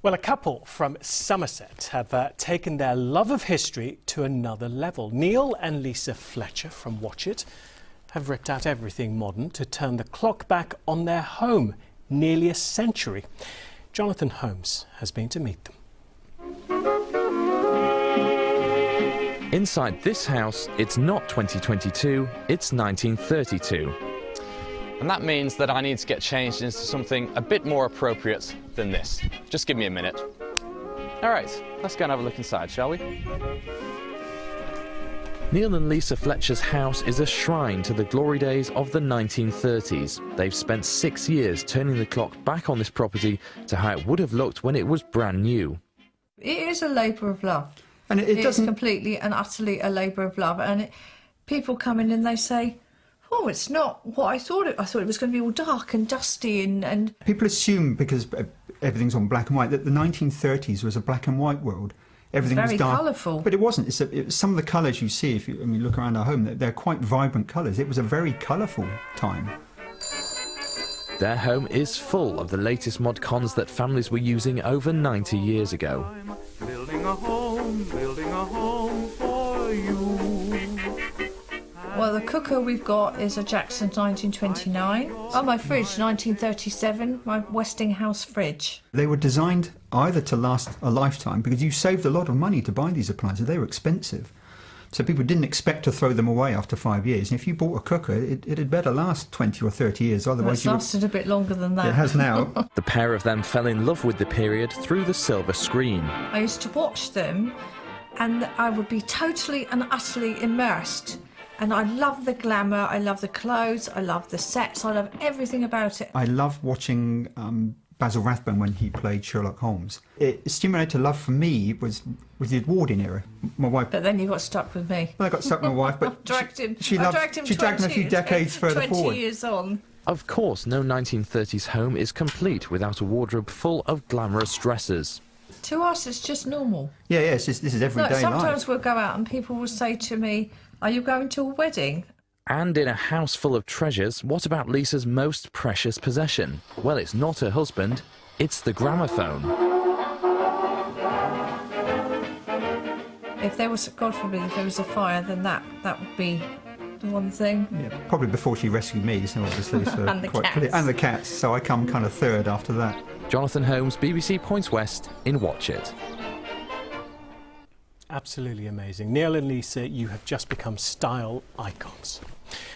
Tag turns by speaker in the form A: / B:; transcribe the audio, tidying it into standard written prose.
A: Well, a couple from Somerset have taken their love of history to another level. Neil and Lisa Fletcher from Watch It have ripped out everything modern to turn the clock back on their home, nearly a century. Jonathan Holmes has been to meet them.
B: Inside this house, it's not 2022, it's 1932.
C: And that means that I need to get changed into something a bit more appropriate than this. Just give me a minute. All right, let's go and have a look inside, shall we?
B: Neil and Lisa Fletcher's house is a shrine to the glory days of the 1930s. They've spent 6 years turning the clock back on this property to how it would have looked when it was brand new.
D: It is a labour of love.
E: And
D: it's completely and utterly a labour of love. And people come in and they say, oh, it's not what I thought I thought it was going to be all dark and dusty and...
E: People assume, because everything's on black and white, that the 1930s was a black and white world. Everything was dark. Very colourful. But it wasn't. Some of the colours you see, if you look around our home, they're quite vibrant colours. It was a very colourful time.
B: Their home is full of the latest mod cons that families were using over 90 years ago.
F: Building a home for you.
D: Well, the cooker we've got is a Jackson 1929. Oh, my fridge, 1937, my Westinghouse fridge.
E: They were designed either to last a lifetime, because you saved a lot of money to buy these appliances. They were expensive. So people didn't expect to throw them away after 5 years. And if you bought a cooker, it had better last 20 or 30 years. Otherwise,
D: it's lasted a bit longer than that.
E: It has now.
B: The pair of them fell in love with the period through the silver screen.
D: I used to watch them and I would be totally and utterly immersed. And I love the glamour, I love the clothes, I love the sets, I love everything about it.
E: I love watching Basil Rathbone when he played Sherlock Holmes. It stimulated love for me was the Edwardian era. My wife.
D: But then you got stuck with me.
E: Well, I got stuck with my wife, but she dragged him a few decades further forward.
D: 20 years on.
B: Of course, no 1930s home is complete without a wardrobe full of glamorous dresses.
D: To us, it's just normal.
E: Yeah, this is everyday life.
D: Sometimes we'll go out and people will say to me, are you going to a wedding?
B: And in a house full of treasures, what about Lisa's most precious possession? Well, it's not her husband, it's the gramophone.
D: If there was, God forbid, if there was a fire, then that would be the one thing.
E: Yeah, probably before she rescued me, so obviously. So
D: and the cats.
E: Clear. And the cats, so I come kind of third after that.
B: Jonathan Holmes, BBC Points West in Watch It.
A: Absolutely amazing. Neil and Lisa, you have just become style icons.